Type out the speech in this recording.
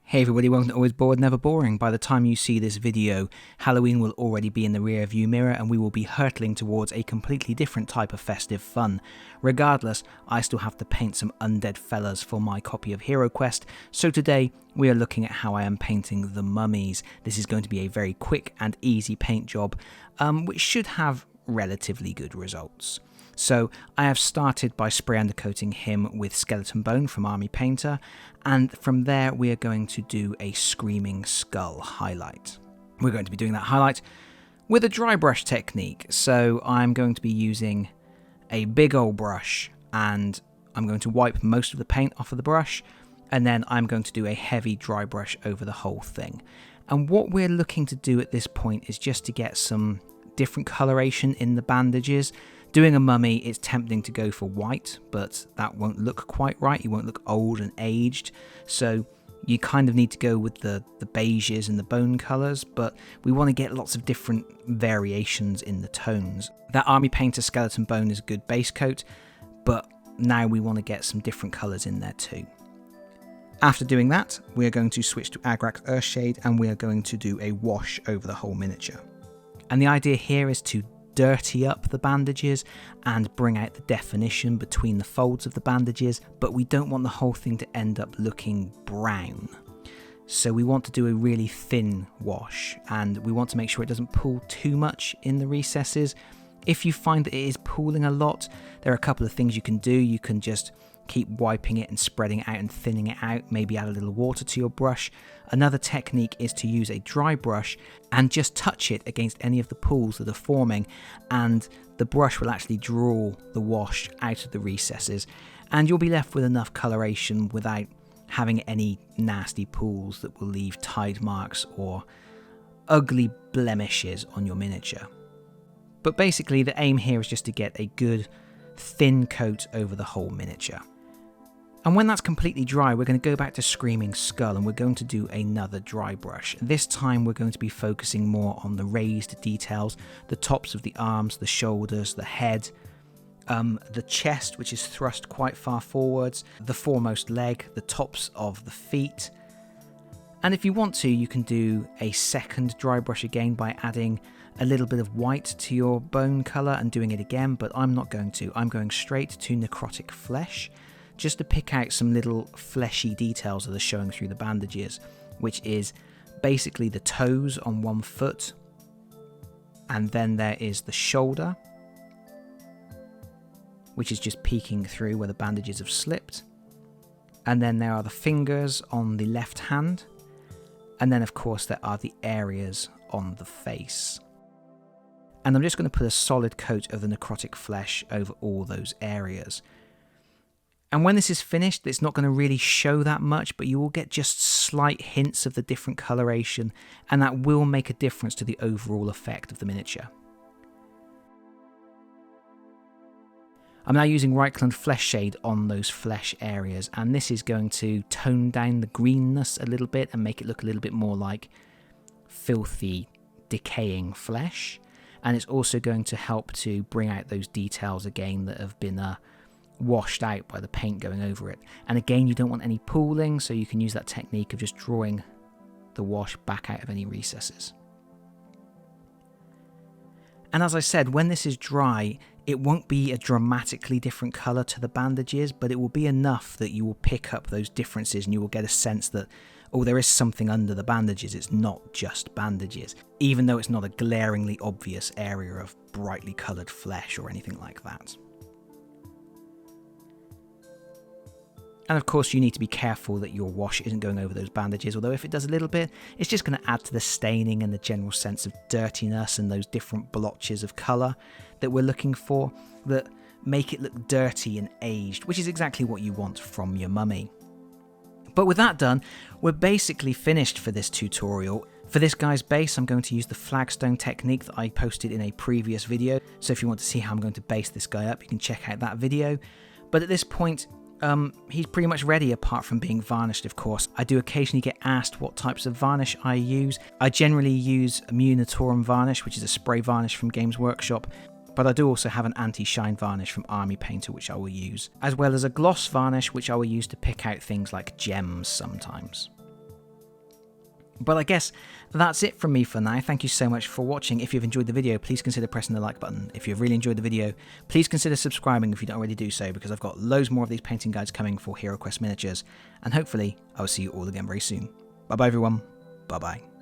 Hey everybody, welcome to Always Bored, Never Boring. By the time you see this video, Halloween will already be in the rear view mirror and we will be hurtling towards a completely different type of festive fun. Regardless, I still have to paint some undead fellas for my copy of HeroQuest, so today we are looking at how I am painting the Mummies. This is going to be a very quick and easy paint job, which should have relatively good results. So I have started by spray undercoating him with skeleton bone from Army Painter, and from there we are going to do a screaming skull highlight. We're going to be doing that highlight with a dry brush technique, so I'm going to be using a big old brush and I'm going to wipe most of the paint off of the brush, and then I'm going to do a heavy dry brush over the whole thing. And what we're looking to do at this point is just to get some different coloration in the bandages. Doing a mummy, it's tempting to go for white, but that won't look quite right. You won't look old and aged, so you kind of need to go with the beiges and the bone colours, but we want to get lots of different variations in the tones. That Army Painter skeleton bone is a good base coat, but now we want to get some different colours in there too. After doing that, we are going to switch to Agrax Earthshade and we are going to do a wash over the whole miniature. And the idea here is to dirty up the bandages and bring out the definition between the folds of the bandages, but we don't want the whole thing to end up looking brown. So we want to do a really thin wash, and we want to make sure it doesn't pool too much in the recesses. If you find that it is pooling a lot, there are a couple of things you can do. You can just keep wiping it and spreading it out and thinning it out, maybe add a little water to your brush. Another technique is to use a dry brush and just touch it against any of the pools that are forming, and the brush will actually draw the wash out of the recesses, and you'll be left with enough coloration without having any nasty pools that will leave tide marks or ugly blemishes on your miniature. But basically the aim here is just to get a good thin coat over the whole miniature. And when that's completely dry, we're going to go back to Screaming Skull and we're going to do another dry brush. This time we're going to be focusing more on the raised details, the tops of the arms, the shoulders, the head, the chest, which is thrust quite far forwards, the foremost leg, the tops of the feet. And if you want to, you can do a second dry brush again by adding a little bit of white to your bone colour and doing it again, but I'm not going to. I'm going straight to Necrotic Flesh, just to pick out some little fleshy details that are showing through the bandages, which is basically the toes on one foot, and then there is the shoulder, which is just peeking through where the bandages have slipped, and then there are the fingers on the left hand, and then of course there are the areas on the face. And I'm just going to put a solid coat of the Necrotic Flesh over all those areas. And when this is finished, it's not going to really show that much, but you will get just slight hints of the different coloration, and that will make a difference to the overall effect of the miniature. I'm now using Reikland Fleshshade on those flesh areas, and this is going to tone down the greenness a little bit and make it look a little bit more like filthy, decaying flesh. And it's also going to help to bring out those details again that have been washed out by the paint going over it. And again, you don't want any pooling, so you can use that technique of just drawing the wash back out of any recesses. And as I said, when this is dry, it won't be a dramatically different colour to the bandages, but it will be enough that you will pick up those differences and you will get a sense that, oh, there is something under the bandages, it's not just bandages, even though it's not a glaringly obvious area of brightly coloured flesh or anything like that. And of course you need to be careful that your wash isn't going over those bandages, although if it does a little bit, it's just going to add to the staining and the general sense of dirtiness and those different blotches of colour that we're looking for that make it look dirty and aged, which is exactly what you want from your mummy. But with that done, we're basically finished for this tutorial. For this guy's base, I'm going to use the flagstone technique that I posted in a previous video, so if you want to see how I'm going to base this guy up, you can check out that video. But at this point, he's pretty much ready, apart from being varnished, of course. I do occasionally get asked what types of varnish I use. I generally use a Munitorum varnish, which is a spray varnish from Games Workshop, but I do also have an anti-shine varnish from Army Painter, which I will use, as well as a gloss varnish, which I will use to pick out things like gems sometimes. But I guess that's it from me for now. Thank you so much for watching. If you've enjoyed the video, please consider pressing the like button. If you've really enjoyed the video, please consider subscribing if you don't already do so, because I've got loads more of these painting guides coming for HeroQuest miniatures, and hopefully I will see you all again very soon. Bye bye everyone, bye bye.